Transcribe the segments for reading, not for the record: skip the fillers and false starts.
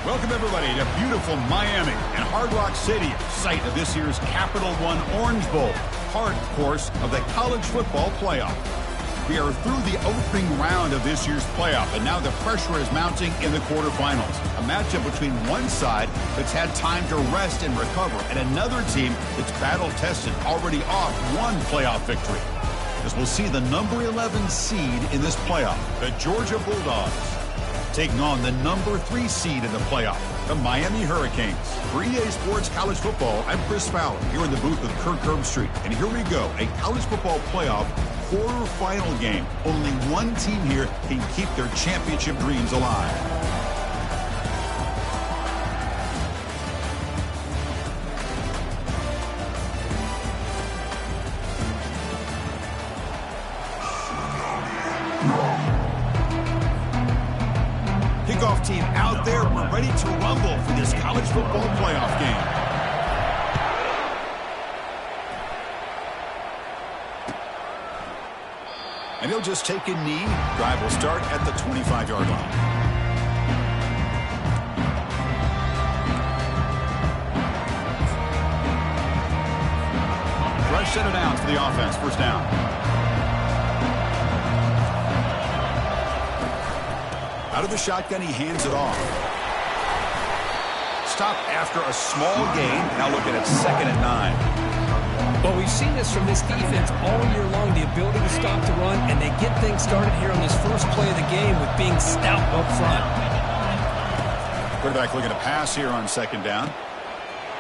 Welcome, everybody, to beautiful Miami and Hard Rock Stadium, site of this year's Capital One Orange Bowl, part, of course, of the college football playoff. We are through the opening round of this year's playoff, and now the pressure is mounting in the quarterfinals. A matchup between one side that's had time to rest and recover, and another team that's battle-tested, already off one playoff victory. As we'll see the number 11 seed in this playoff, the Georgia Bulldogs, taking on the number 3 seed in the playoff, the Miami Hurricanes. For EA Sports College Football, I'm Chris Fowler, here in the booth with Kirk Herbstreit. And here we go, a college football playoff quarterfinal game. Only one team here can keep their championship dreams alive. Kickoff team out there. We're ready to rumble for this college football playoff game. And he'll just take a knee. Drive will start at the 25-yard line. Fresh set of downs for the offense. First down. Out of the shotgun, he hands it off. Stop after a small gain. Now looking at 2nd and 9. Well, we've seen this from this defense all year long, the ability to stop the run, and they get things started here on this first play of the game with being stout up front. Quarterback looking to pass here on 2nd down.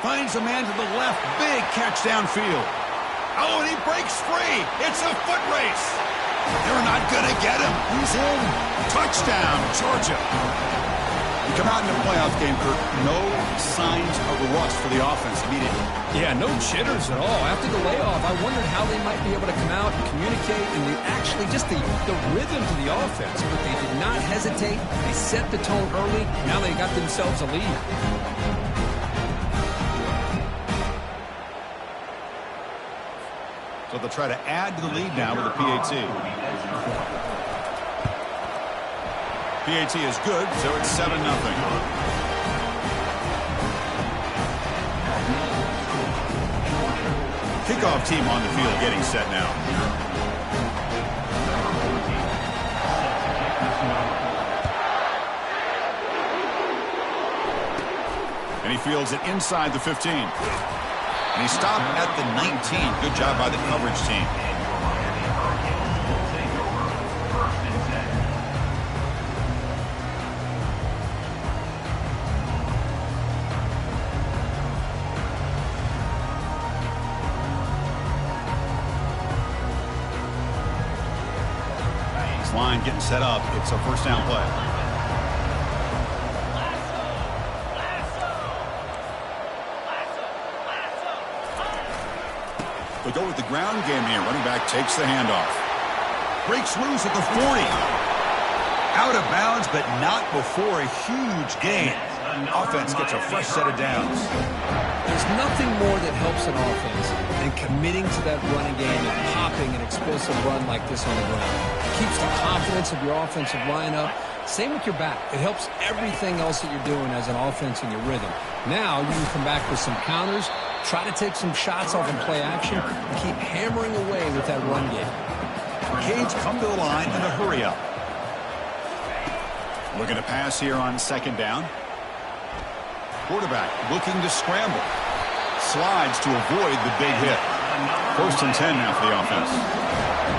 Finds a man to the left. Big catch downfield. Oh, and he breaks free. It's a foot race. They're not going to get him. He's in. Touchdown, Georgia. You come out in the playoff game, Kirk, no signs of rust for the offense immediately. Yeah, no jitters at all. After the layoff, I wondered how they might be able to come out and communicate and actually just the rhythm to the offense. But they did not hesitate. They set the tone early. Now they got themselves a lead. So they'll try to add to the lead now with a PAT. PAT is good, so it's 7-0. Kickoff team on the field getting set now. And he fields it inside the 15. And he stopped at the 19. Good job by the coverage team. This line getting set up. It's a first down play. They go with the ground game here. Running back takes the handoff. Breaks loose at the 40. Out of bounds, but not before a huge gain. Offense gets a fresh set of downs. There's nothing more that helps an offense than committing to that running game and popping an explosive run like this on the ground. It keeps the confidence of your offensive line up. Same with your back. It helps everything else that you're doing as an offense in your rhythm. Now you can come back with some counters, try to take some shots off in play action, and keep hammering away with that run game. Canes come to the line in a hurry up. Looking to pass here on 2nd down. Quarterback looking to scramble. Slides to avoid the big hit. 1st and 10 now for the offense.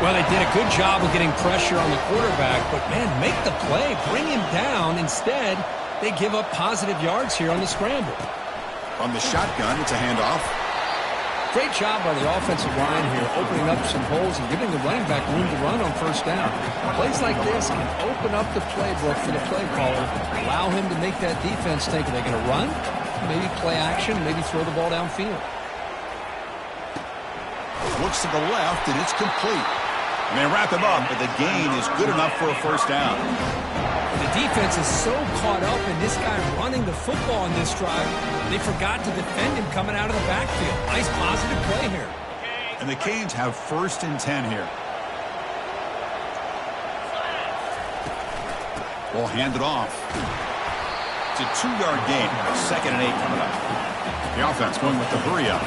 Well, they did a good job of getting pressure on the quarterback, but, man, make the play. Bring him down. Instead, they give up positive yards here on the scramble. On the shotgun, it's a handoff. Great job by the offensive line here, opening up some holes and giving the running back room to run on 1st down. Plays like this can open up the playbook for the play caller, allow him to make that defense think, are they going to run? Maybe play action, maybe throw the ball downfield. Looks to the left, and it's complete. And they wrap him up, but the gain is good enough for a 1st down. The defense is so caught up in this guy running the football in this drive, they forgot to defend him coming out of the backfield. Nice positive play here. And the Canes have 1st and 10 here. Ball handed off. It's a 2-yard gain. 2nd and 8 coming up. The offense going with the hurry up.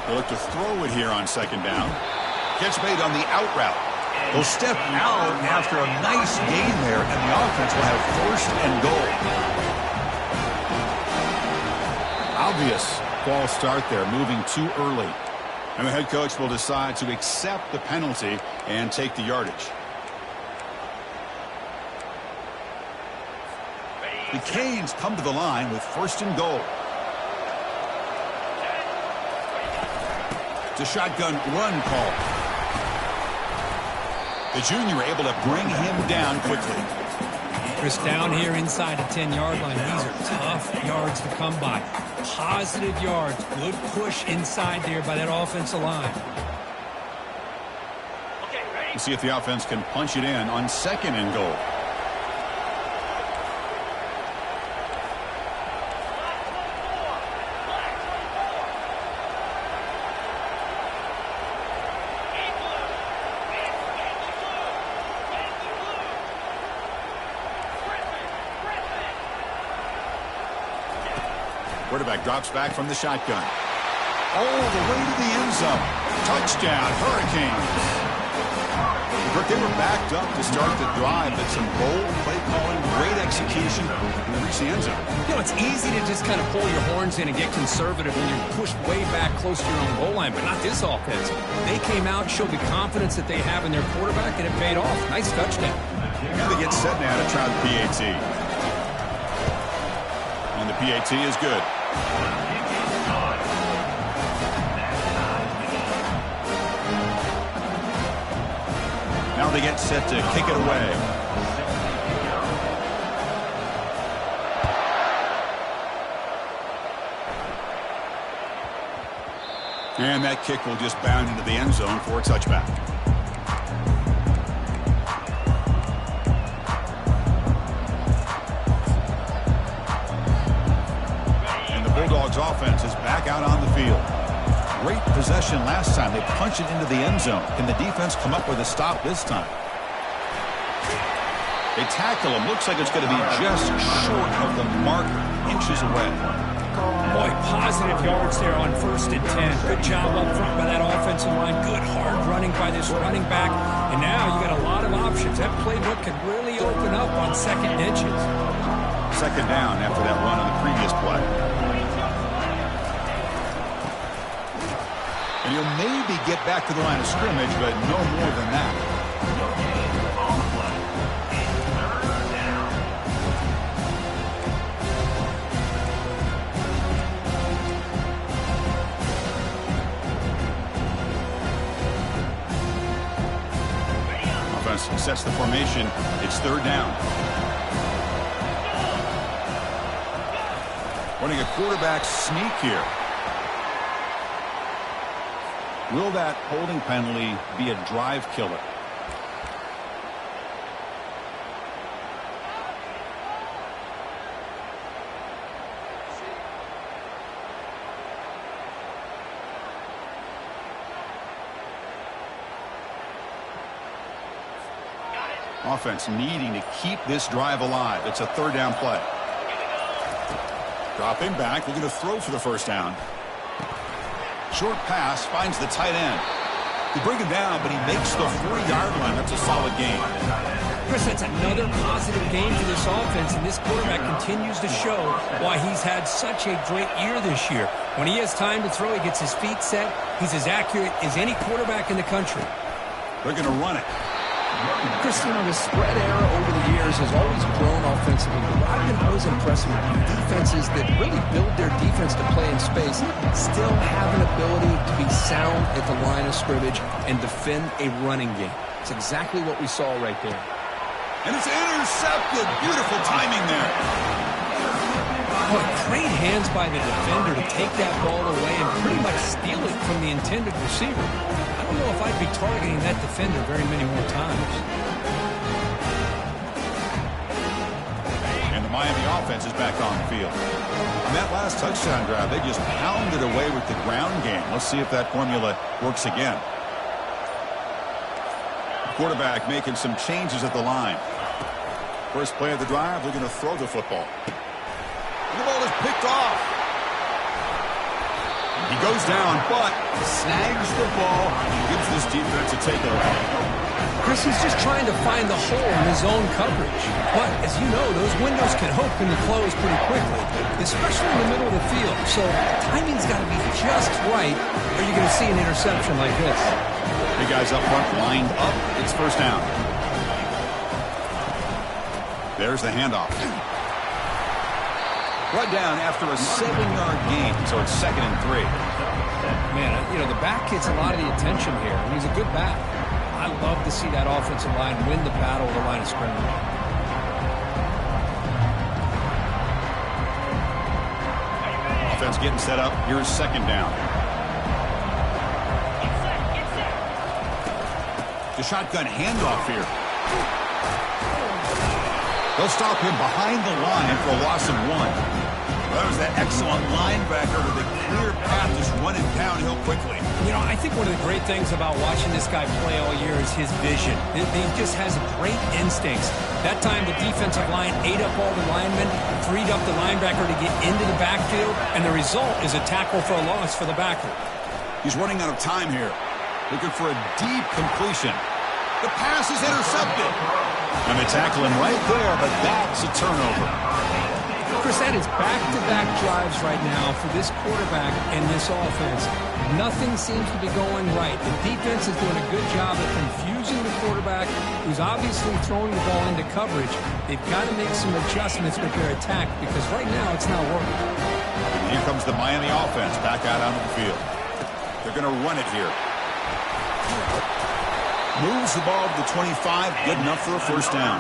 They look to throw it here on 2nd down. Catch made on the out route. They'll step out after a nice gain there, and the offense will have 1st and goal. Obvious false start there, moving too early. And the head coach will decide to accept the penalty and take the yardage. The Canes come to the line with 1st and goal. It's a shotgun run call. The junior able to bring him down quickly. Chris, down here inside the 10-yard line, these are tough yards to come by. Positive yards, good push inside there by that offensive line. We'll see if the offense can punch it in on 2nd and goal. Quarterback drops back from the shotgun. All the way to the end zone. Touchdown, Hurricanes. But they were backed up to start the drive, but some bold play calling, great execution, and they reach the end zone. You know, it's easy to just kind of pull your horns in and get conservative when you're pushed way back close to your own goal line, but not this offense. They came out, showed the confidence that they have in their quarterback, and it paid off. Nice touchdown. And they get set now to try the PAT. And the PAT is good. Now they get set to kick it away. And that kick will just bound into the end zone for a touchback. Bulldogs offense is back out on the field. Great possession last time. They punch it into the end zone. Can the defense come up with a stop this time? They tackle him. Looks like it's going to be just short of the mark, inches away. Boy, positive yards there on 1st and 10. Good job up front by that offensive line. Good hard running by this running back. And now you got a lot of options. That playbook could really open up on 2nd and inches. 2nd down after that run on the previous play. And he'll maybe get back to the line of scrimmage, but no more than that. Offense sets the formation. It's 3rd down. Running a quarterback sneak here. Will that holding penalty be a drive killer? Offense needing to keep this drive alive. It's a 3rd down play. Dropping back, looking to throw for the 1st down. Short pass finds the tight end. They bring him down, but he makes the 3-yard line. That's a solid gain. Chris, that's another positive game for this offense, and this quarterback continues to show why he's had such a great year this year. When he has time to throw, he gets his feet set. He's as accurate as any quarterback in the country. They're going to run it. Chris, you know, the spread era over the years has always grown offensively. But I've been always impressed with defenses that really build their defense to play in space, still have an ability to be sound at the line of scrimmage and defend a running game. It's exactly what we saw right there. And it's intercepted. Beautiful timing there. Boy, great hands by the defender to take that ball away and pretty much steal it from the intended receiver. I don't know if I'd be targeting that defender very many more times. And the Miami offense is back on the field. On that last touchdown drive, they just pounded away with the ground game. Let's see if that formula works again. Quarterback making some changes at the line. First play of the drive, they're going to throw the football. And the ball is picked off. He goes down, but snags the ball and gives this defense a takeover. Chris, he's just trying to find the hole in his own coverage. But, as you know, those windows can open and close pretty quickly, especially in the middle of the field. So timing's got to be just right, or you're going to see an interception like this. Big guys up front lined up. It's first down. There's the handoff. Brought down after a 7-yard gain, so it's 2nd and 3. Man, you know, the back gets a lot of the attention here. He's a good back. I love to see that offensive line win the battle of the line of scrimmage. Offense getting set up. Here's 2nd down. The shotgun handoff here. They'll stop him behind the line for a loss of 1. That was that excellent linebacker with a clear path just running downhill quickly. You know, I think one of the great things about watching this guy play all year is his vision. He just has great instincts. That time, the defensive line ate up all the linemen, freed up the linebacker to get into the backfield, and the result is a tackle for a loss for the backer. He's running out of time here. Looking for a deep completion. The pass is intercepted. And they tackle him right there, but that's a turnover. Chris, that is back-to-back drives right now for this quarterback and this offense. Nothing seems to be going right. The defense is doing a good job of confusing the quarterback, who's obviously throwing the ball into coverage. They've got to make some adjustments with their attack because right now it's not working. And here comes the Miami offense back out onto the field. They're going to run it here. Moves the ball to the 25, good enough for a first down.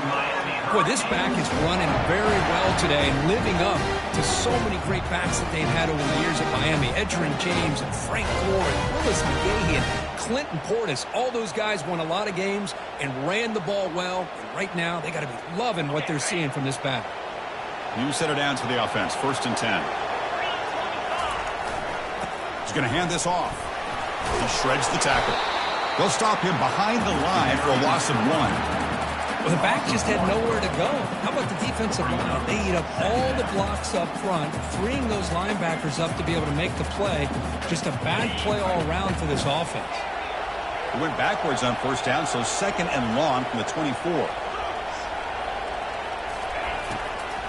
Boy, this back is running very well today and living up to so many great backs that they've had over the years at Miami. Edgerrin James and Frank Gore and Willis McGahee and Clinton Portis. All those guys won a lot of games and ran the ball well. And right now, they got to be loving what they're seeing from this back. New set of downs for the offense, 1st and 10. He's going to hand this off. He shreds the tackle. They'll stop him behind the line for a loss of 1. Well, the back just had nowhere to go. How about the defensive line? They eat up all the blocks up front, freeing those linebackers up to be able to make the play. Just a bad play all around for this offense. He went backwards on first down, so 2nd and long from the 24.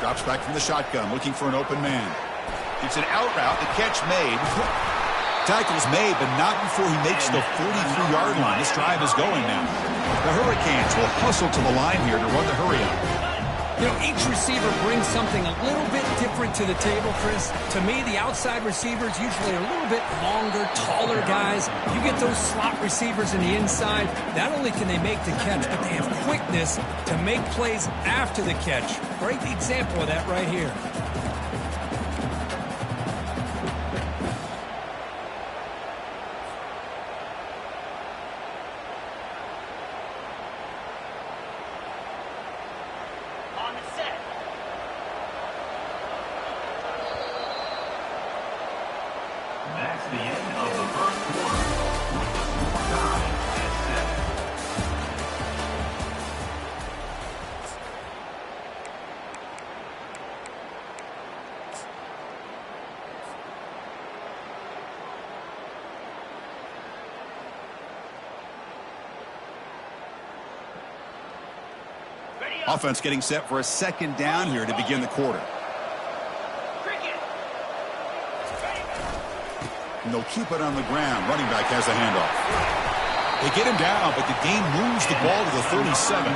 Drops back from the shotgun, looking for an open man. It's an out route, the catch made. Tackle's made, but not before he makes the 43-yard line. This drive is going now. The Hurricanes will hustle to the line here to run the hurry up. You know, each receiver brings something a little bit different to the table, Chris. To me, the outside receivers usually are a little bit longer, taller guys. You get those slot receivers in the inside, not only can they make the catch, but they have quickness to make plays after the catch. Great example of that right here. Offense getting set for a 2nd down here to begin the quarter. And they'll keep it on the ground. Running back has a handoff. They get him down, but the game moves the ball to the 37.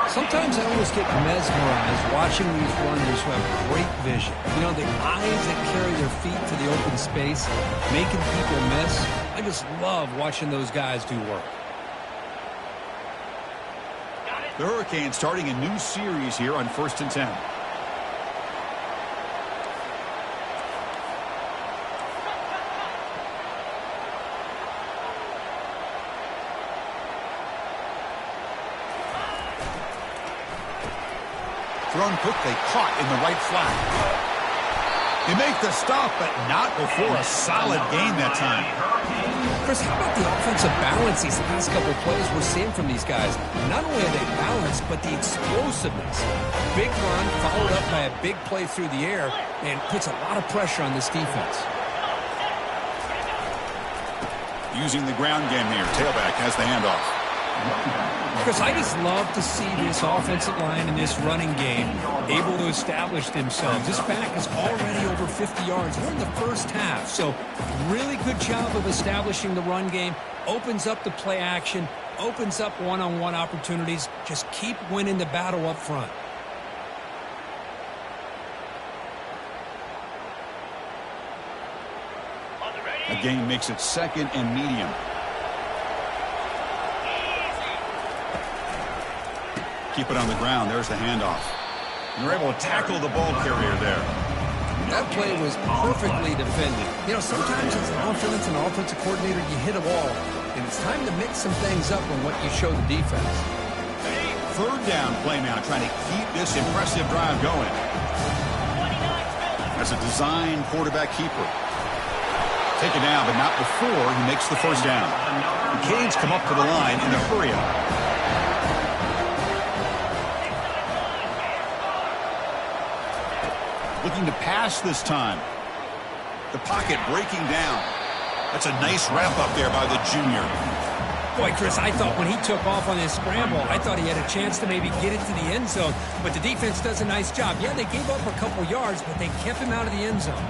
Sometimes I almost get mesmerized watching these runners who have great vision. You know, the eyes that carry their feet to the open space, making people miss. I just love watching those guys do work. The Hurricanes starting a new series here on 1st and 10. Thrown quickly, caught in the right flat. They make the stop, but not before a solid gain that time. Chris, how about the offensive balance these last couple of plays we're seeing from these guys? Not only are they balanced, but the explosiveness. Big run followed up by a big play through the air and puts a lot of pressure on this defense. Using the ground game here. Tailback has the handoff. Chris, I just love to see this offensive line in this running game able to establish themselves. This back is already over 50 yards. We're in the first half, so really good job of establishing the run game. Opens up the play action, opens up one-on-one opportunities. Just keep winning the battle up front. A gain makes it 2nd and medium. Keep it on the ground. There's the handoff. And they're able to tackle the ball carrier there. That play was perfectly defended. You know, sometimes as an offensive coordinator, you hit a wall, and it's time to mix some things up on what you show the defense. 3rd down play now, trying to keep this impressive drive going. As a design quarterback keeper. Taken down, but not before he makes the 1st down. The Canes come up to the line in a hurry-up. Looking to pass this time. The pocket breaking down. That's a nice wrap-up there by the junior. Boy, Chris, I thought when he took off on his scramble, I thought he had a chance to maybe get it to the end zone. But the defense does a nice job. Yeah, they gave up a couple yards, but they kept him out of the end zone.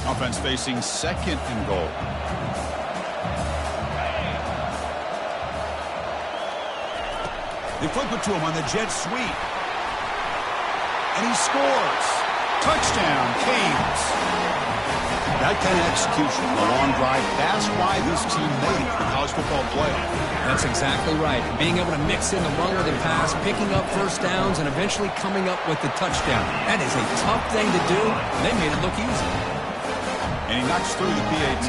Offense facing 2nd and goal. They flip it to him on the jet sweep. And he scores. Touchdown, Canes. That kind of execution, a long drive, that's why this team made it for college football play. That's exactly right. Being able to mix in the run or the pass, picking up 1st downs, and eventually coming up with the touchdown. That is a tough thing to do. They made it look easy. And he knocks through the PAT.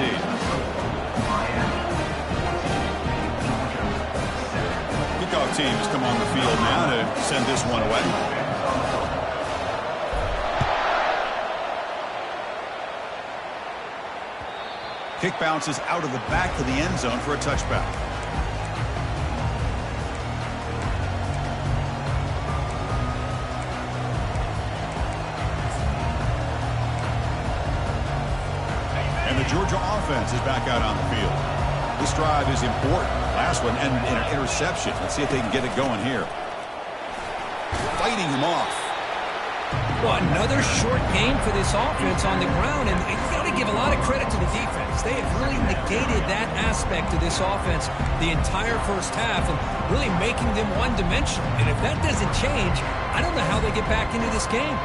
Kickoff team has come on the field now to send this one away. Kick bounces out of the back of the end zone for a touchback. And the Georgia offense is back out on the field. This drive is important. Last one ended in an interception. Let's see if they can get it going here. Fighting him off. Well, another short game for this offense on the ground, and you got to give a lot of credit to the defense. They have really negated that aspect of this offense the entire first half and really making them one-dimensional. And if that doesn't change, I don't know how they get back into this game.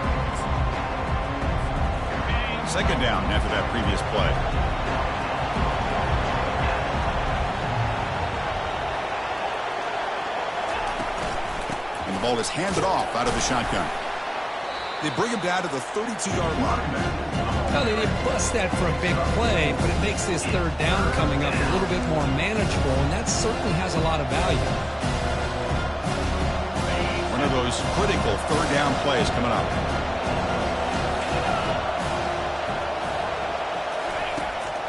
2nd down after that previous play. And the ball is handed off out of the shotgun. They bring him down to the 32-yard line. Well, they didn't bust that for a big play, but it makes this 3rd down coming up a little bit more manageable, and that certainly has a lot of value. One of those critical 3rd down plays coming up.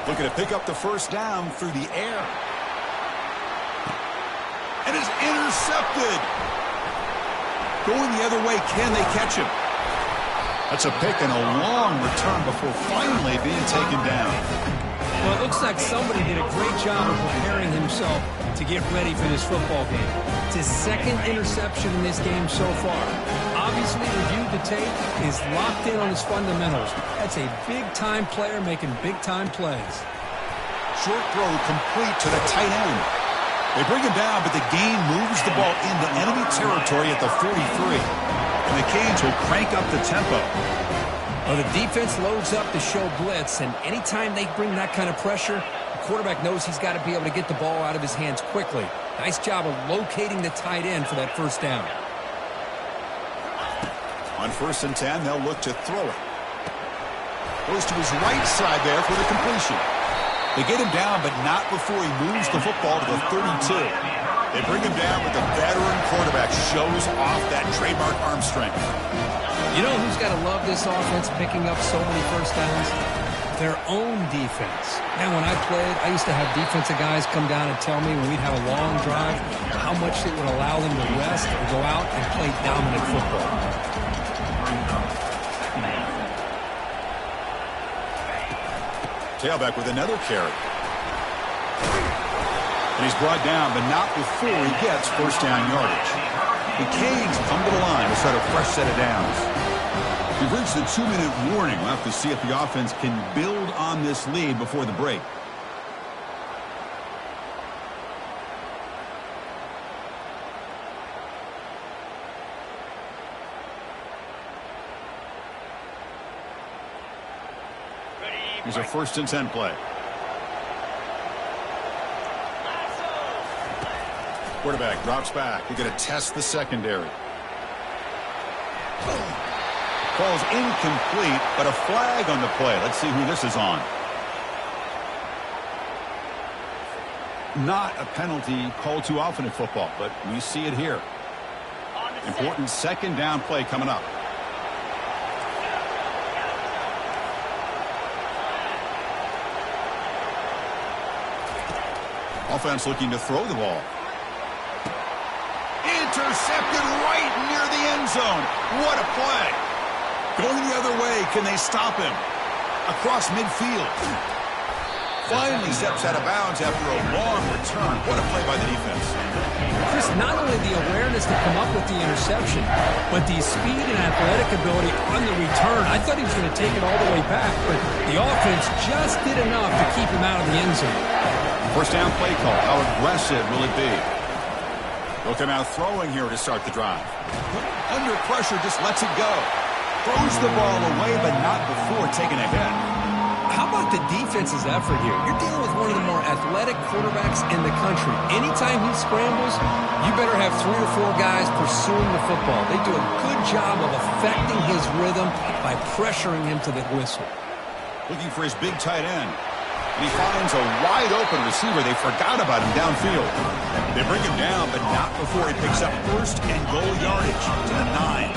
Looking to pick up the 1st down through the air. And is intercepted. Going the other way, can they catch him? That's a pick and a long return before finally being taken down. Well, it looks like somebody did a great job of preparing himself to get ready for this football game. It's his 2nd interception in this game so far. Obviously reviewed the tape, is locked in on his fundamentals. That's a big-time player making big-time plays. Short throw complete to the tight end. They bring him down, but the gain moves the ball into enemy territory at the 43. And the Canes will crank up the tempo. Well, the defense loads up to show blitz, and anytime they bring that kind of pressure, the quarterback knows he's got to be able to get the ball out of his hands quickly. Nice job of locating the tight end for that 1st down. On 1st and 10, they'll look to throw it. Goes to his right side there for the completion. They get him down, but not before he moves the football to the 32. They bring him down, but the veteran quarterback shows off that trademark arm strength. You know who's got to love this offense picking up so many first downs? Their own defense. Man, when I played, I used to have defensive guys come down and tell me when we'd have a long drive how much it would allow them to rest or go out and play dominant football. Tailback with another carry. And he's brought down, but not before he gets first down yardage. The Canes come to the line to start a fresh set of downs. We've reached the 2-minute warning. We'll have to see if the offense can build on this lead before the break. Here's a 1st and 10 play. Quarterback drops back. He's going to test the secondary. Ball's incomplete, but a flag on the play. Let's see who this is on. Not a penalty called too often in football, but we see it here. Important 2nd down play coming up. Offense looking to throw the ball. Intercepted right near the end zone. What a play. Going the other way, can they stop him? Across midfield. Finally steps out of bounds after a long return. What a play by the defense. Chris, not only the awareness to come up with the interception, but the speed and athletic ability on the return. I thought he was going to take it all the way back, but the offense just did enough to keep him out of the end zone. First down play call. How aggressive will it be? They'll come out throwing here to start the drive. Under pressure, just lets it go. Throws the ball away, but not before taking a hit. How about the defense's effort here? You're dealing with one of the more athletic quarterbacks in the country. Anytime he scrambles, you better have 3 or 4 guys pursuing the football. They do a good job of affecting his rhythm by pressuring him to the whistle. Looking for his big tight end. And he finds a wide-open receiver. They forgot about him downfield. They bring him down, but not before he picks up 1st and goal yardage to the 9.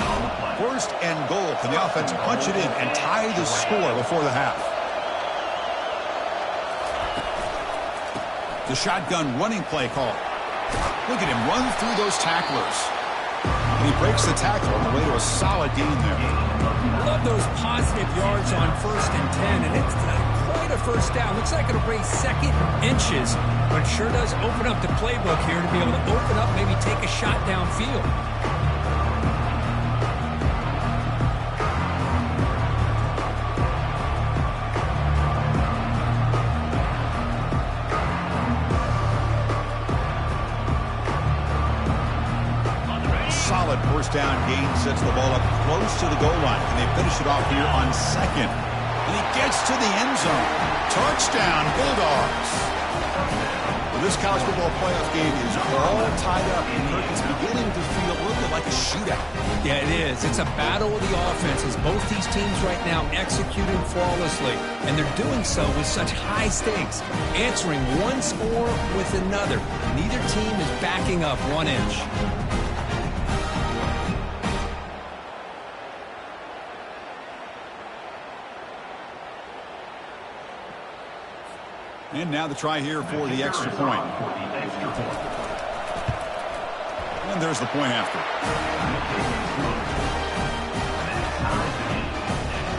1st and goal. Can the offense punch it in and tie the score before the half? The shotgun running play call. Look at him run through those tacklers. And he breaks the tackle on the way to a solid gain there. Love those positive yards on 1st and 10, and it's not quite a first down. Looks like it'll bring 2nd inches, but it sure does open up the playbook here to be able to open up, maybe take a shot downfield. Solid 1st down gain sets the ball up close to the goal line. And they finish it off here on 2nd. And he gets to the end zone. Touchdown, Bulldogs. Well, this college football playoff game is all tied up. And it's beginning to feel a little bit like a shootout. Yeah, it is. It's a battle of the offenses. Both these teams right now executing flawlessly. And they're doing so with such high stakes. Answering one score with another. Neither team is backing up 1 inch. And now the try here for the extra point. And there's the point after.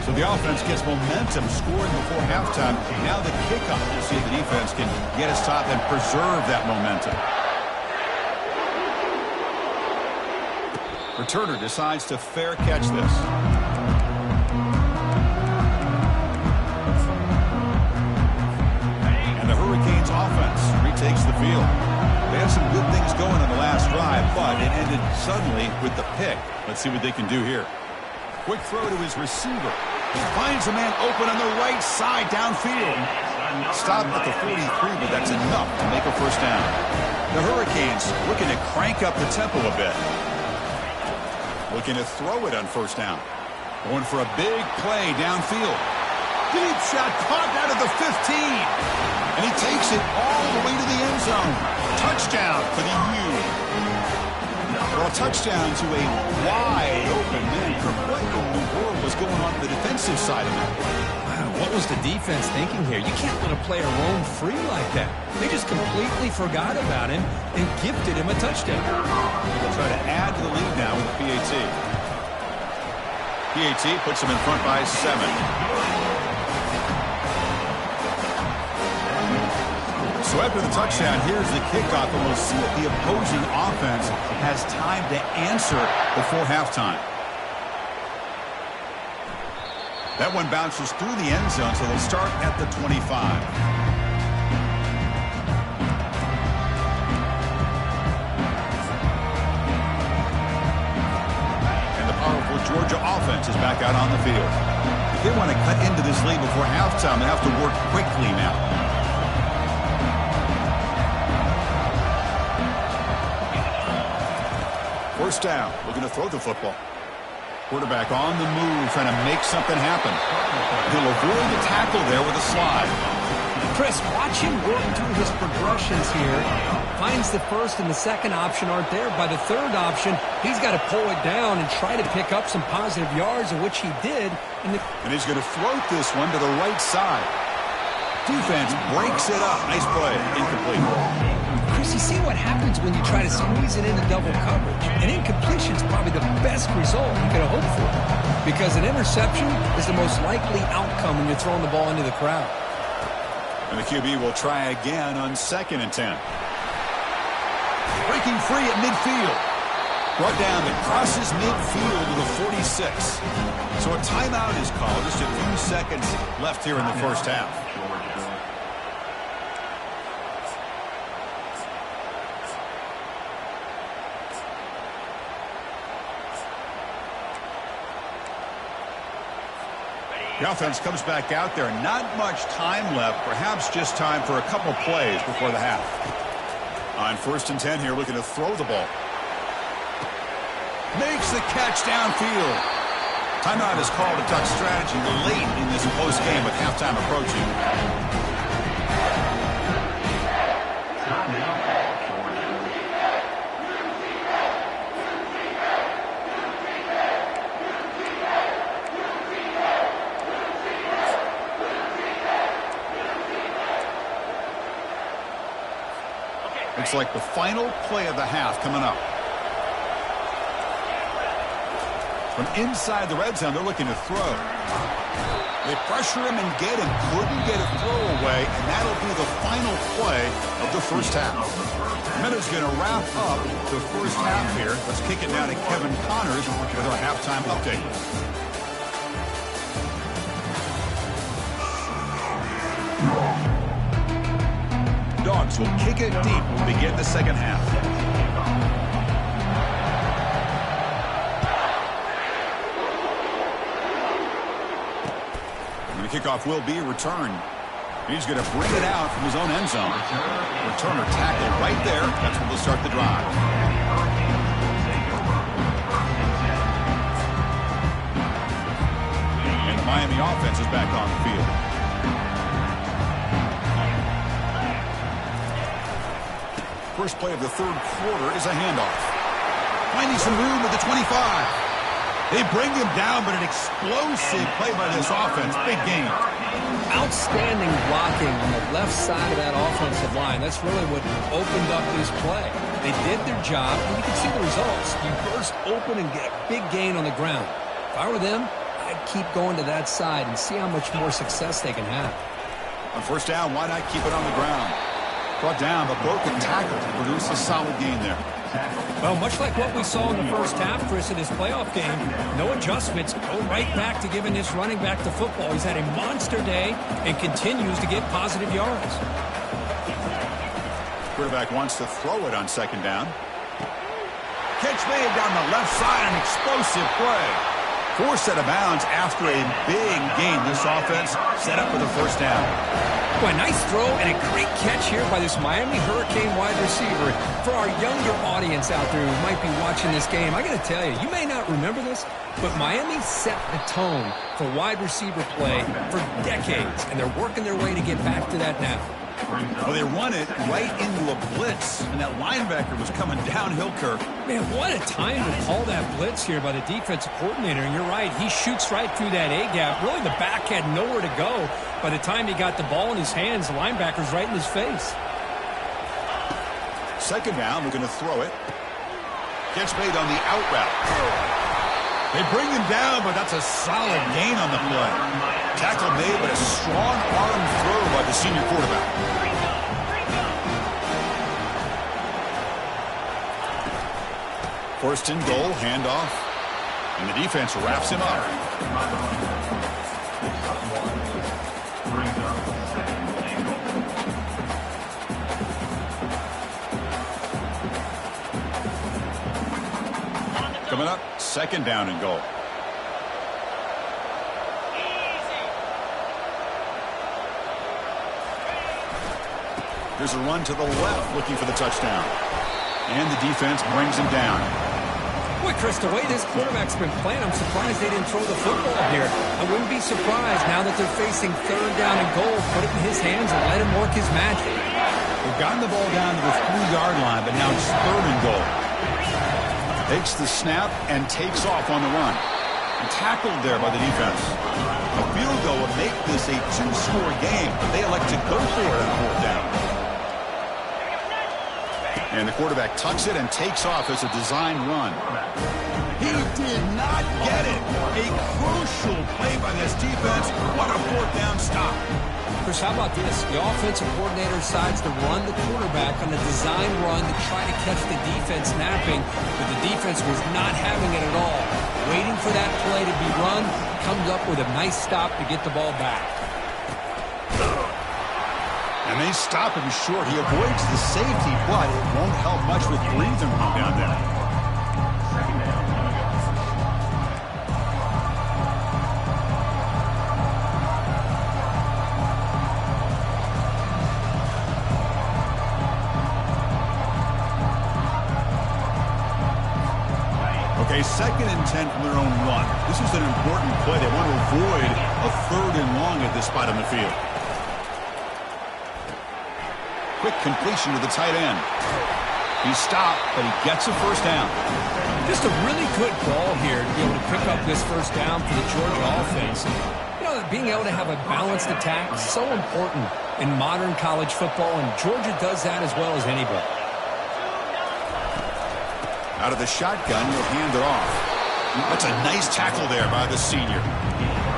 So the offense gets momentum scoring before halftime. Now the kickoff. We'll see if the defense can get a stop and preserve that momentum. Returner decides to fair catch this. Hurricanes offense retakes the field. They had some good things going on the last drive, but it ended suddenly with the pick. Let's see what they can do here. Quick throw to his receiver. He finds a man open on the right side downfield. Stop at the 43, but that's enough to make a first down. The Hurricanes looking to crank up the tempo a bit. Looking to throw it on 1st down. Going for a big play downfield. Deep shot caught out of the 15. And he takes it all the way to the end zone. Touchdown for the U. Well, a touchdown to a wide open man. What in the world was going on the defensive side of that? Wow, what was the defense thinking here? You can't let a player roam free like that. They just completely forgot about him and gifted him a touchdown. They'll try to add to the lead now with the PAT. PAT puts him in front by 7. So after the touchdown, here's the kickoff, and we'll see if the opposing offense has time to answer before halftime. That one bounces through the end zone, so they'll start at the 25. And the powerful Georgia offense is back out on the field. If they want to cut into this lead before halftime, they have to work quickly now. First down, looking to throw the football. Quarterback on the move, trying to make something happen. He'll avoid the tackle there with a slide. Chris, watch him work through his progressions here. Finds the first and the second option aren't there. By the third option, he's got to pull it down and try to pick up some positive yards, of which he did. And he's going to float this one to the right side. Defense breaks it up. Nice play. Incomplete. Chris, you see what happens when you try to squeeze it into double coverage. An incompletion is probably the best result you could have hoped for, because an interception is the most likely outcome when you're throwing the ball into the crowd. And the QB will try again on 2nd and 10. Breaking free at midfield. Brought down that crosses midfield to the 46. So a timeout is called. Just a few seconds left here in the first half. The offense comes back out there. Not much time left. Perhaps just time for a couple plays before the half. On 1st and 10 here, looking to throw the ball. Makes the catch downfield. Timeout is called to duck strategy late in this close game with halftime approaching. Looks like the final play of the half coming up. From inside the red zone, they're looking to throw. They pressure him and get him. Couldn't get a throw away, and that'll be the final play of the first half. Meadows going to wrap up the first half here. Let's kick it now to Kevin Connors with our halftime update. Dogs will kick it deep to begin the second half. And the kickoff will be returned. He's going to bring it out from his own end zone. Returner tackled right there. That's where they'll start the drive. And the Miami offense is back on the field. First play of the third quarter is a handoff. Finding some room at the 25. They bring him down, but an explosive play by this offense. Big game. Outstanding blocking on the left side of that offensive line. That's really what opened up this play. They did their job, and you can see the results. You burst open and get a big gain on the ground. If I were them, I'd keep going to that side and see how much more success they can have. On first down, why not keep it on the ground? Brought down, but broken tackle to produce a solid gain there. Well, much like what we saw in the first half, Chris, in his playoff game, no adjustments. Go right back to giving this running back the football. He's had a monster day and continues to get positive yards. Quarterback wants to throw it on 2nd down. Catch made down the left side, an explosive play. Forced out of bounds after a big gain. This offense set up for the first down. Boy, nice throw and a great catch here by this Miami Hurricane wide receiver. For our younger audience out there who might be watching this game, I got to tell you, you may not remember this, but Miami set the tone for wide receiver play for decades, and they're working their way to get back to that now. Well, they run it right into a blitz, and that linebacker was coming downhill, Kirk. Man, what a time to call that blitz here by the defensive coordinator. And you're right, he shoots right through that A-gap. Really, the back had nowhere to go. By the time he got the ball in his hands, the linebacker's right in his face. Second down, we're going to throw it. Gets made on the out route. They bring him down, but that's a solid gain on the play. Tackle made, but a strong arm throw by the senior quarterback. First and goal, handoff, and the defense wraps him up. Coming up, second down and goal. There's a run to the left, looking for the touchdown. And the defense brings him down. Boy, Chris, the way this quarterback's been playing, I'm surprised they didn't throw the football here. I wouldn't be surprised now that they're facing third down and goal. Put it in his hands and let him work his magic. They've gotten the ball down to the 3-yard line, but now it's third and goal. Takes the snap and takes off on the run. And tackled there by the defense. A field goal would make this a 2-score game, but they elect to go for it on fourth down. And the quarterback tucks it and takes off as a design run. He did not get it. A crucial play by this defense. What a fourth down stop. Chris, how about this? The offensive coordinator decides to run the quarterback on a design run to try to catch the defense napping, but the defense was not having it at all. Waiting for that play to be run, comes up with a nice stop to get the ball back. And they stop him short. He avoids the safety, but it won't help much with breathing room down there. Okay, 2nd and 10 from their own 1. This is an important play. They want to avoid a 3rd and long at this spot on the field. Quick completion to the tight end. He stopped, but he gets a first down. Just a really good ball here to be able to pick up this first down for the Georgia offense. You know, being able to have a balanced attack is so important in modern college football, and Georgia does that as well as anybody. Out of the shotgun, he'll hand it off. That's a nice tackle there by the senior.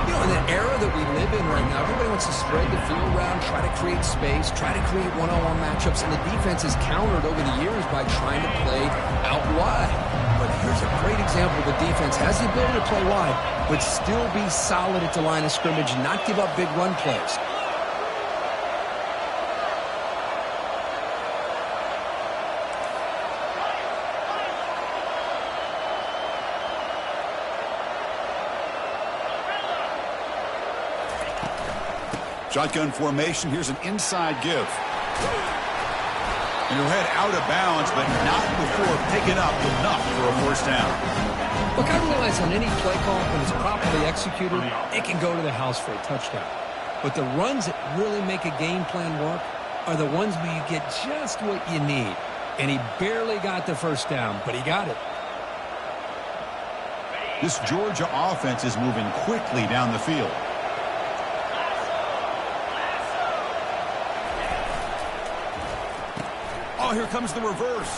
You know, in the era that we live in right now, everybody wants to spread the field around, try to create space, try to create one-on-one matchups, and the defense is countered over the years by trying to play out wide. But here's a great example. The defense has the ability to play wide, but still be solid at the line of scrimmage and not give up big run plays. Shotgun formation. Here's an inside give. And he'll head out of bounds, but not before picking up enough for a first down. Look, I realize on any play call, when it's properly executed, it can go to the house for a touchdown. But the runs that really make a game plan work are the ones where you get just what you need. And he barely got the first down, but he got it. This Georgia offense is moving quickly down the field. Oh, here comes the reverse.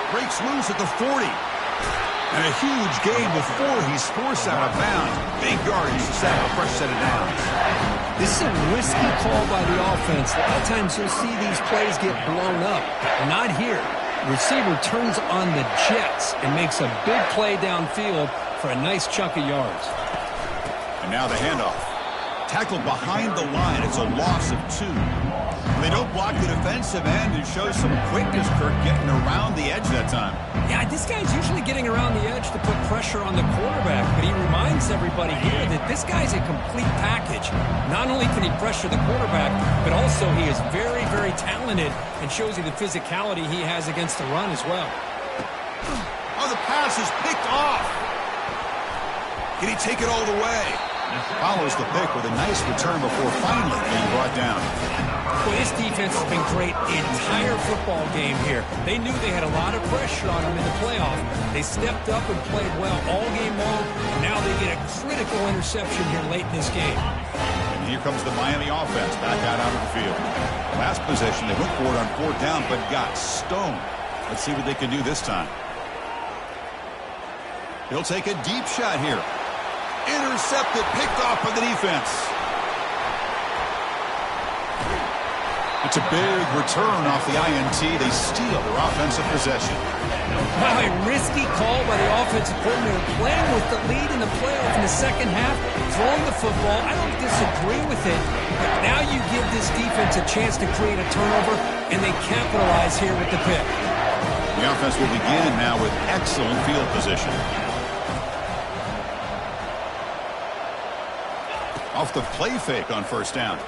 Breaks loose at the 40. And a huge gain before he's forced out of bounds. Big yardage to set a fresh set of downs. This is a risky call by the offense. A lot of times you'll see these plays get blown up. Not here. The receiver turns on the jets and makes a big play downfield for a nice chunk of yards. And now the handoff. Tackled behind the line. It's a loss of 2. They don't block the defensive end and show some quickness, Kirk, getting around the edge that time. Yeah, this guy's usually getting around the edge to put pressure on the quarterback, but he reminds everybody here that this guy's a complete package. Not only can he pressure the quarterback, but also he is very, very talented and shows you the physicality he has against the run as well. Oh, the pass is picked off. Can he take it all the way? Follows the pick with a nice return before finally being brought down. Well, this defense has been great the entire football game here. They knew they had a lot of pressure on them in the playoff. They stepped up and played well all game long, and now they get a critical interception here late in this game. And here comes the Miami offense back out onto the field. Last possession, they went for it on 4th down, but got stoned. Let's see what they can do this time. He'll take a deep shot here. Intercepted, picked off by the defense. It's a big return off the INT. They steal their offensive possession. Wow, a risky call by the offensive coordinator, playing with the lead in the playoff in the second half, throwing the football. I don't disagree with it, but now you give this defense a chance to create a turnover, and they capitalize here with the pick. The offense will begin now with excellent field position. Off the play fake on 1st down.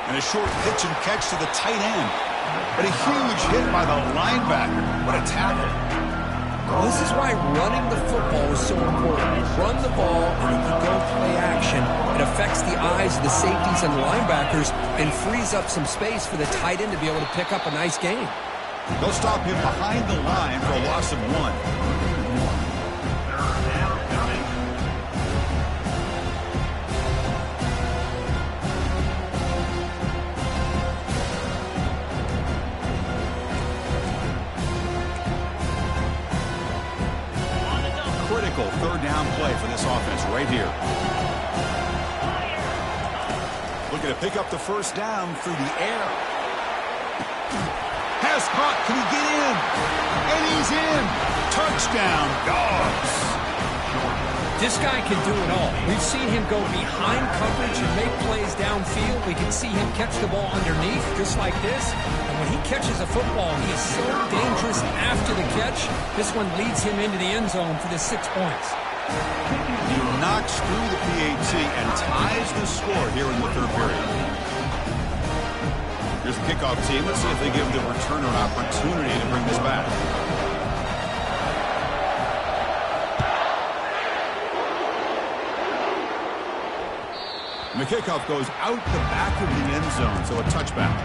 And a short pitch and catch to the tight end. But a huge hit by the linebacker. What a tackle. Well, this is why running the football is so important. You run the ball and you go play action. It affects the eyes of the safeties and linebackers and frees up some space for the tight end to be able to pick up a nice gain. They'll stop him behind the line for a loss of 1. Critical 3rd down play for this offense right here. Looking to pick up the 1st down through the air. Has caught. Can he get in? And he's in. Touchdown, Dogs. This guy can do it all. We've seen him go behind coverage and make plays downfield. We can see him catch the ball underneath, just like this. And when he catches a football, he is so dangerous after the catch. This one leads him into the end zone for the 6 points. He knocks through the PAT and ties the score here in the 3rd period. Here's the kickoff team. Let's see if they give the returner an opportunity to bring this back. And the kickoff goes out the back of the end zone, so a touchback.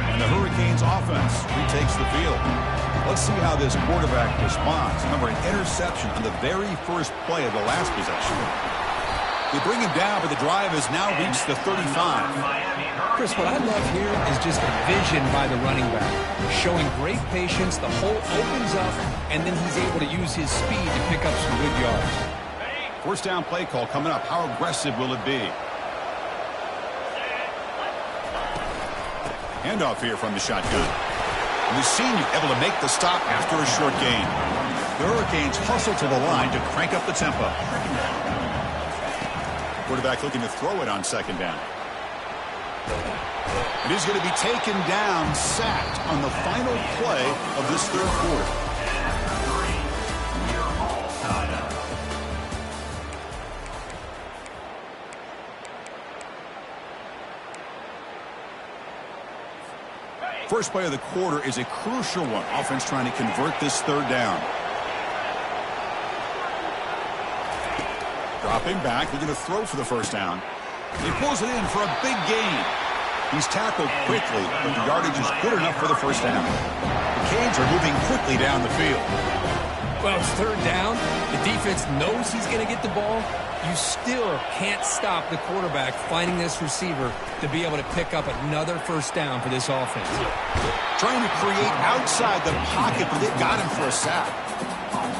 And the Hurricanes offense retakes the field. Let's see how this quarterback responds. Remember, an interception on the very first play of the last possession. They bring him down, but the drive has now reached the 35. Chris, what I love here is just the vision by the running back. Showing great patience, the hole opens up, and then he's able to use his speed to pick up some good yards. 1st down play call coming up. How aggressive will it be? Handoff here from the shotgun. And the senior able to make the stop after a short gain. The Hurricanes hustle to the line to crank up the tempo. Quarterback looking to throw it on 2nd down. And he's going to be taken down, sacked on the final play of this 3rd quarter. First play of the quarter is a crucial one. Offense trying to convert this 3rd down. Dropping back, looking to throw for the 1st down. He pulls it in for a big gain. He's tackled quickly, but the yardage is good enough for the 1st down. The Canes are moving quickly down the field. Well, it's 3rd down. The defense knows he's going to get the ball. You still can't stop the quarterback finding this receiver to be able to pick up another 1st down for this offense. Trying to create outside the pocket, but they've got him for a sack.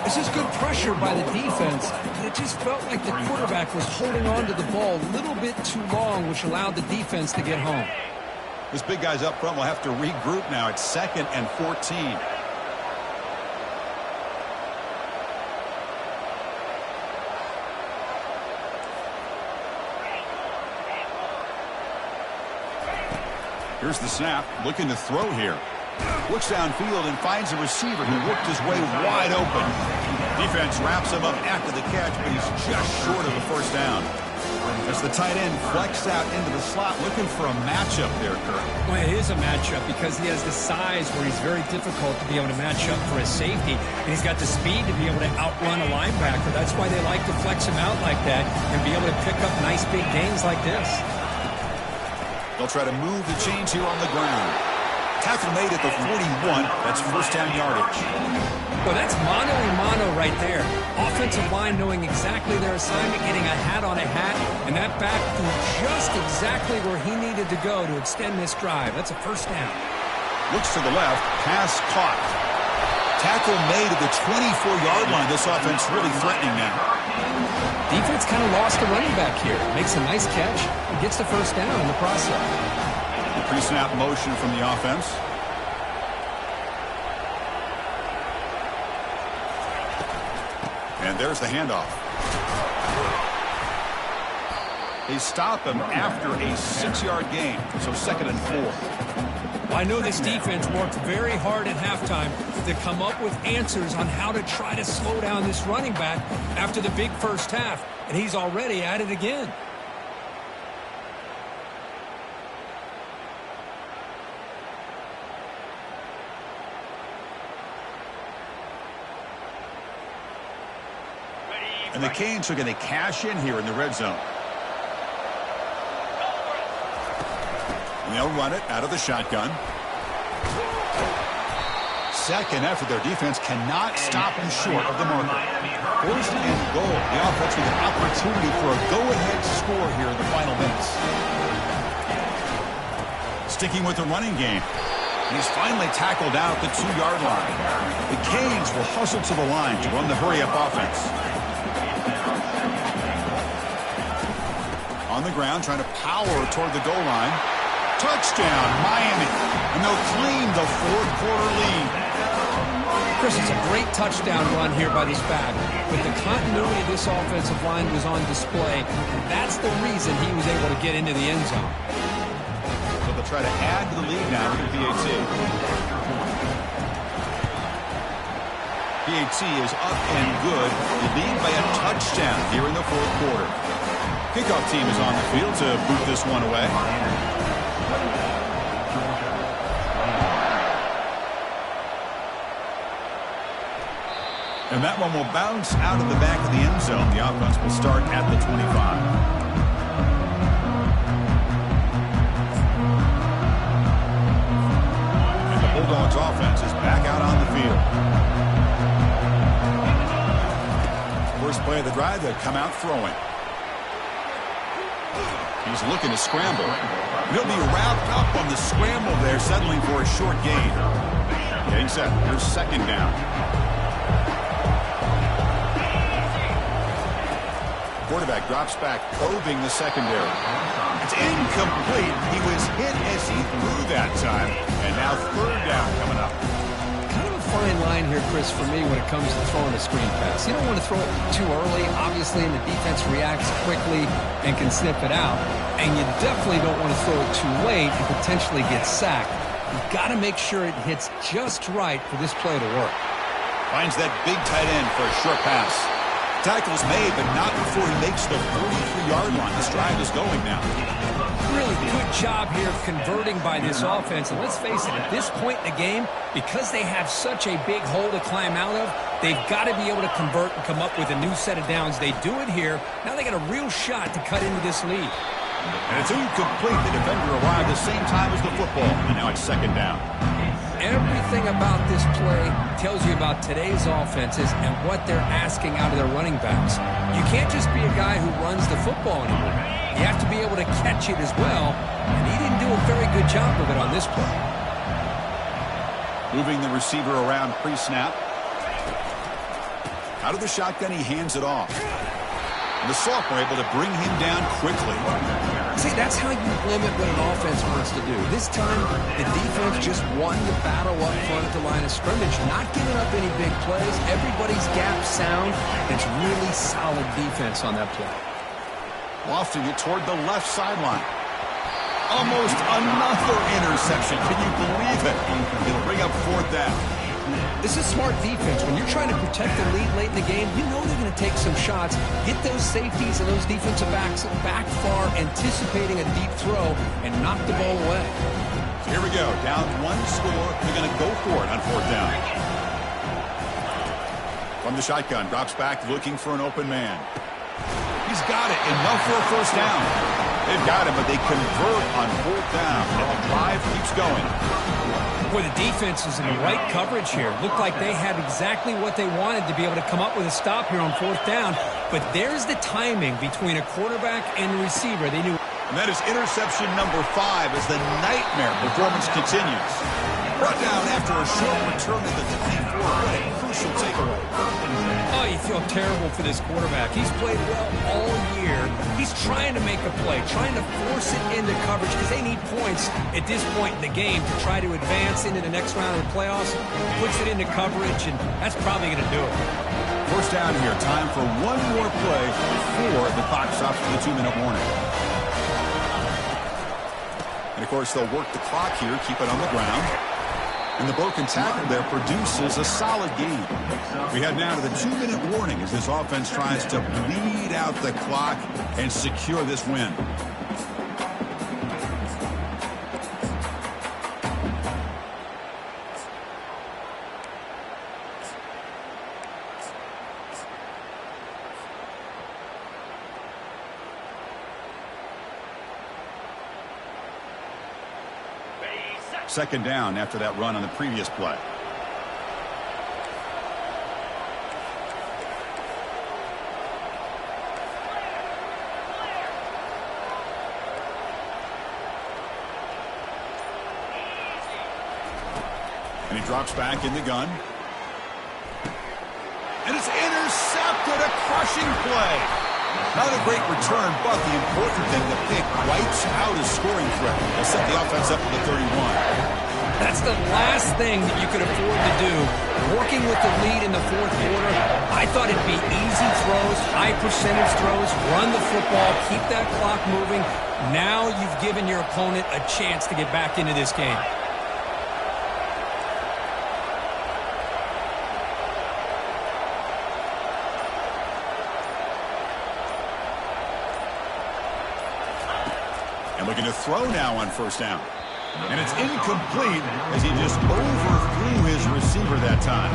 This is good pressure by the defense, but it just felt like the quarterback was holding on to the ball a little bit too long, which allowed the defense to get home. This big guy's up front will have to regroup now. It's 2nd and 14. Here's the snap, looking to throw here. Looks downfield and finds a receiver who worked his way wide open. Defense wraps him up after the catch, but he's just short of the 1st down. As the tight end flexed out into the slot, looking for a matchup there, Kurt. Well, it is a matchup because he has the size where he's very difficult to be able to match up for his safety. And he's got the speed to be able to outrun a linebacker. That's why they like to flex him out like that and be able to pick up nice big gains like this. They'll try to move the chains here on the ground. Tackle made at the 41. That's first down yardage. Well, that's mano-a-mano right there. Offensive line knowing exactly their assignment, getting a hat on a hat, and that back threw just exactly where he needed to go to extend this drive. That's a first down. Looks to the left. Pass caught. Tackle made at the 24-yard line. This offense really threatening now. Defense kind of lost the running back here. Makes a nice catch and gets the first down in the process. The pre-snap motion from the offense. And there's the handoff. They stop him after a 6-yard gain, so 2nd and 4. Well, I know this defense worked very hard at halftime to come up with answers on how to try to slow down this running back after the big first half, and he's already at it again. And the Canes are going to cash in here in the red zone. And they'll run it out of the shotgun. Second effort, their defense cannot stop them short of the marker. First and goal. The offense with an opportunity for a go-ahead score here in the final minutes. Sticking with the running game. He's finally tackled out the 2-yard line. The Canes will hustle to the line to run the hurry-up offense. On the ground, trying to power toward the goal line. Touchdown, Miami. And they'll claim the 4th-quarter lead. Chris, it's a great touchdown run here by this back. But the continuity of this offensive line was on display. That's the reason he was able to get into the end zone. So they'll try to add to the lead now with the PAT. PAT is up and good. The lead by a touchdown here in the 4th quarter. Kickoff team is on the field to boot this one away. And that one will bounce out of the back of the end zone. The offense will start at the 25. And the Bulldogs offense is back out on the field. First play of the drive, they'll come out throwing. He's looking to scramble. He'll be wrapped up on the scramble there, settling for a short gain. Getting set. Here's 2nd down. Quarterback drops back, probing the secondary. It's incomplete. He was hit as he threw that time. And now 3rd down coming up. Kind of a fine line here, Chris, for me when it comes to throwing a screen pass. You don't want to throw it too early, obviously, and the defense reacts quickly and can snip it out. And you definitely don't want to throw it too late and potentially get sacked. You've got to make sure it hits just right for this play to work. Finds that big tight end for a short pass. Tackle's made, but not before he makes the 43-yard line. This drive is going now. Really good job here of converting by this offense. And let's face it, at this point in the game, because they have such a big hole to climb out of, they've got to be able to convert and come up with a new set of downs. They do it here. Now they got a real shot to cut into this lead. And it's incomplete. The defender arrived the same time as the football. And now it's 2nd down. Everything about this play tells you about today's offenses and what they're asking out of their running backs. You can't just be a guy who runs the football anymore. You have to be able to catch it as well, and he didn't do a very good job of it on this play. Moving the receiver around pre-snap. Out of the shotgun, he hands it off. And the sophomore able to bring him down quickly. See, that's how you limit what an offense wants to do. This time, the defense just won the battle up front at the line of scrimmage, not giving up any big plays. Everybody's gap sound. It's really solid defense on that play. Lofting it toward the left sideline. Almost another interception. Can you believe it? It'll bring up 4th down. This is smart defense. When you're trying to protect the lead late in the game, you know they're going to take some shots, get those safeties and those defensive backs back far, anticipating a deep throw, and knock the ball away. So here we go. Down one score. They're going to go for it on fourth down. From the shotgun, drops back looking for an open man. He's got it. Enough for a first down. They've got him, but they convert on fourth down, and the drive keeps going. Boy, the defense is in the right coverage here. Looked like they had exactly what they wanted to be able to come up with a stop here on fourth down. But there's the timing between a quarterback and a receiver. They knew. And that is interception number 5 as the nightmare performance continues. Brought down after a short return at the 24. What a crucial takeaway. Oh, you feel terrible for this quarterback. He's played well all year. He's trying to make a play, trying to force it into coverage because they need points at this point in the game to try to advance into the next round of the playoffs. Puts it into coverage, and that's probably going to do it. First down here. Time for one more play before the clock stops for the 2-minute warning. And, of course, they'll work the clock here, keep it on the ground. And the broken tackle there produces a solid gain. We head now to the 2-minute warning as this offense tries to bleed out the clock and secure this win. Second down after that run on the previous play. And he drops back in the gun. And it's intercepted. A crushing play. Not a great return, but the important thing, the pick wipes out his scoring threat. They'll set the offense up at the 31. That's the last thing that you could afford to do. Working with the lead in the fourth quarter, I thought it'd be easy throws, high percentage throws, run the football, keep that clock moving. Now you've given your opponent a chance to get back into this game. And looking to throw now on first down. And it's incomplete as he just overthrew his receiver that time.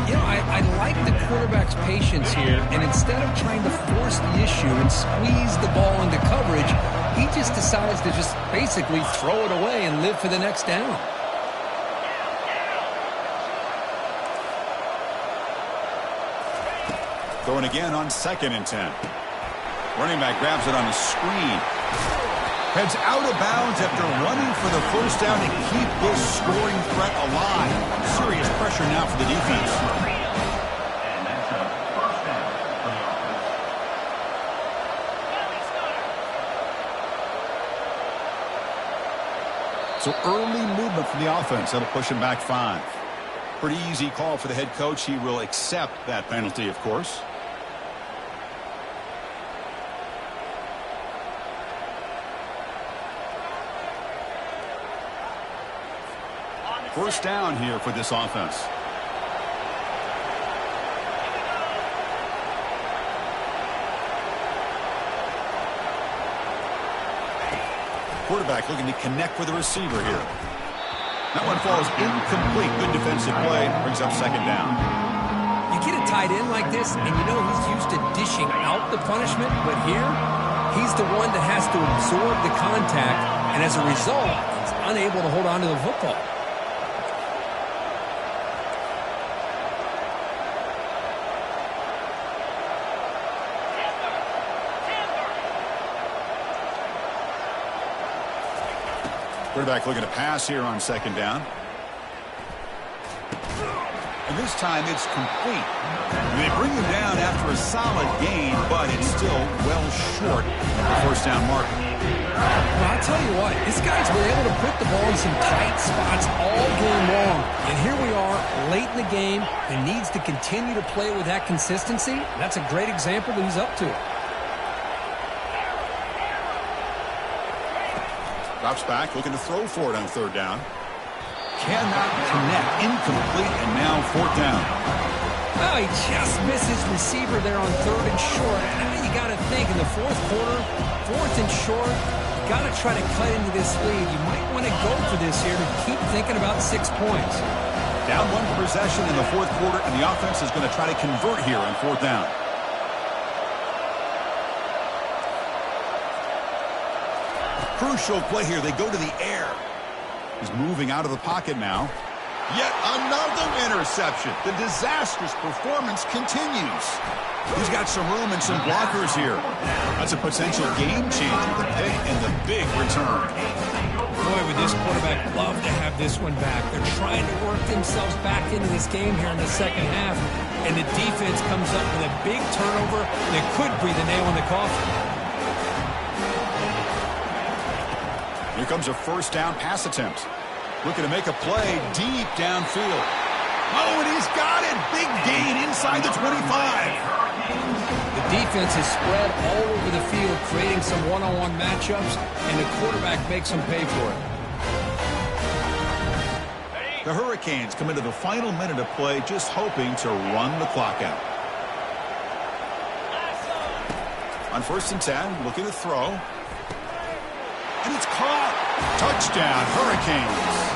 You know, I like the quarterback's patience here, and instead of trying to force the issue and squeeze the ball into coverage, he just decides to just basically throw it away and live for the next down. Throwing again on 2nd and 10. Running back grabs it on a screen. Heads out of bounds after running for the first down to keep this scoring threat alive. Serious pressure now for the defense. So early movement from the offense. That'll push him back 5. Pretty easy call for the head coach. He will accept that penalty, of course. First down here for this offense. Quarterback looking to connect with the receiver here. That one falls incomplete. Good defensive play. Brings up second down. You get a tight end like this, and you know he's used to dishing out the punishment, but here, he's the one that has to absorb the contact, and as a result, he's unable to hold on to the football. Quarterback looking to pass here on second down. And this time it's complete. And they bring him down after a solid gain, but it's still well short of the first down mark. Well, I'll tell you what, this guy's been able to put the ball in some tight spots all game long. And here we are, late in the game, and needs to continue to play with that consistency. That's a great example that he's up to it. Drops back, looking to throw for it on third down. cannot connect. Incomplete, and now fourth down. Oh, he just missed his receiver there on 3rd and short. Now you got to think in the fourth quarter, 4th and short, you got to try to cut into this lead. You might want to go for this here to keep thinking about 6 points. Down 1 possession in the fourth quarter, and the offense is going to try to convert here on 4th down. Crucial play here. They go to the air. He's moving out of the pocket now. Yet another interception. The disastrous performance continues. He's got some room and some blockers here. That's a potential game changer. The pick and the big return. Boy, would this quarterback love to have this one back. They're trying to work themselves back into this game here in the second half, and the defense comes up with a big turnover that could be the nail in the coffin. Here comes a first down pass attempt. Looking to make a play deep downfield. Oh, and he's got it. Big gain inside the 25. The defense is spread all over the field, creating some one-on-one matchups, and the quarterback makes them pay for it. The Hurricanes come into the final minute of play just hoping to run the clock out. On 1st and 10, looking to throw. And it's caught. Touchdown, Hurricanes.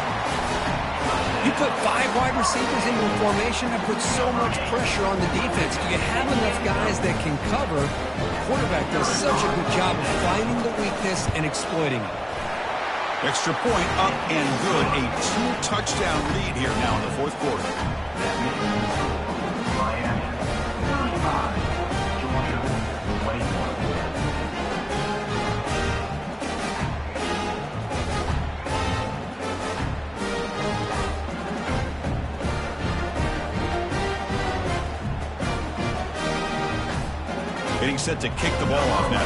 You put 5 wide receivers into a formation that puts so much pressure on the defense. Do you have enough guys that can cover? The quarterback does such a good job of finding the weakness and exploiting it. Extra point up and good. A 2-touchdown lead here now in the fourth quarter. Getting set to kick the ball off now.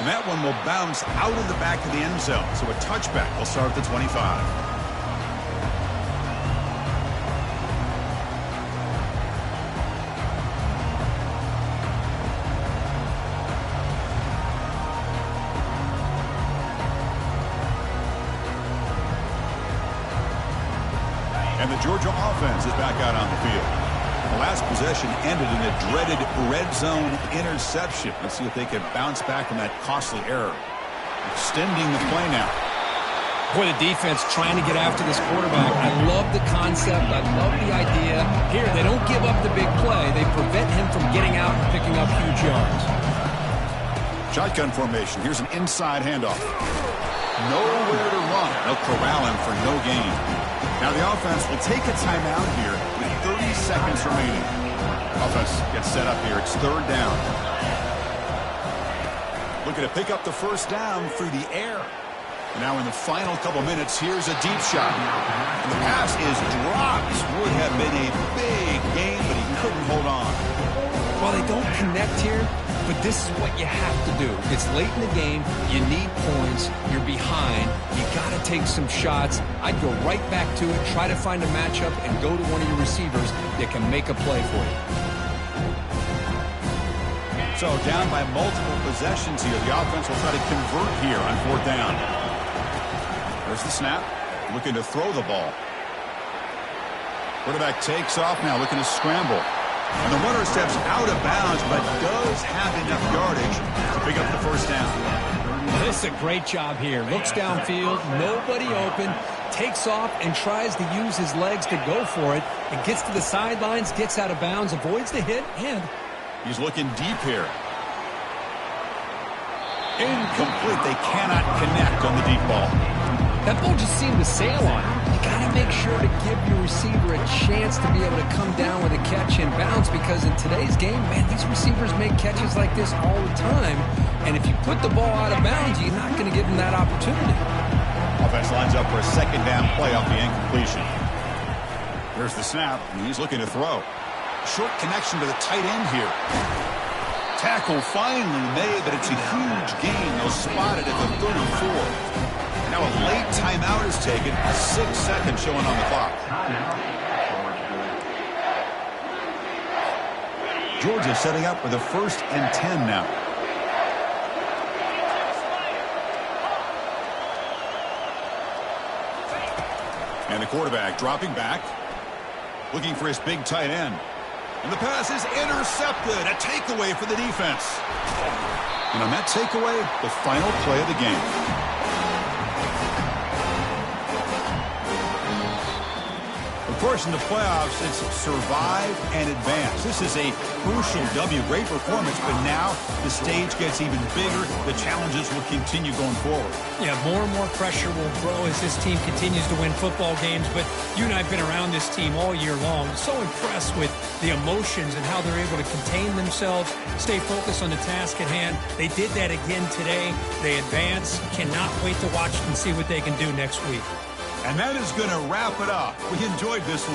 And that one will bounce out of the back of the end zone. So a touchback will start at the 25. And the Georgia offense is back out on the field. The last possession ended in a dreaded red zone interception. Let's see if they can bounce back from that costly error. Extending the play now. Boy, the defense trying to get after this quarterback. I love the concept. I love the idea. Here, they don't give up the big play. They prevent him from getting out and picking up huge yards. Shotgun formation. Here's an inside handoff. Nowhere to run. They'll corral him for no gain. Now the offense will take a timeout here with 30 seconds remaining. Offense gets set up here. It's 3rd down. Looking to pick up the first down through the air. Now in the final couple minutes, here's a deep shot. And the pass is dropped. Would have been a big gain, but he couldn't hold on. Well, they don't connect here, but this is what you have to do. It's late in the game. You need points. You're behind. You got to take some shots. I'd go right back to it, try to find a matchup, and go to one of your receivers that can make a play for you. So down by multiple possessions here. The offense will try to convert here on 4th down. There's the snap. Looking to throw the ball. Quarterback takes off now, looking to scramble. And the runner steps out of bounds, but does have enough yardage to pick up the first down. This is a great job here. Looks downfield, nobody open, takes off and tries to use his legs to go for it. It gets to the sidelines, gets out of bounds, avoids the hit, and he's looking deep here. Incomplete. They cannot connect on the deep ball. That ball just seemed to sail on him. You got to make sure to give your receiver a chance to be able to come down with a catch and bounce, because in today's game, man, these receivers make catches like this all the time. And if you put the ball out of bounds, you're not going to give them that opportunity. Offense lines up for a 2nd down play off the incompletion. Here's the snap, and he's looking to throw. Short connection to the tight end here. Tackle finally made, but it's a huge gain. They'll spot it at the 34. Now a late timeout is taken. 6 seconds showing on the clock. Georgia setting up with a 1st and 10 now. And the quarterback dropping back, looking for his big tight end. And the pass is intercepted. A takeaway for the defense. And on that takeaway, the final play of the game. Of course, in the playoffs, it's survive and advance. This is a crucial W. Great performance, but now the stage gets even bigger. The challenges will continue going forward. Yeah, more and more pressure will grow as this team continues to win football games. But you and I have been around this team all year long. So impressed with the emotions and how they're able to contain themselves, stay focused on the task at hand. They did that again today. They advance. Cannot wait to watch and see what they can do next week. And that is going to wrap it up. We enjoyed this one.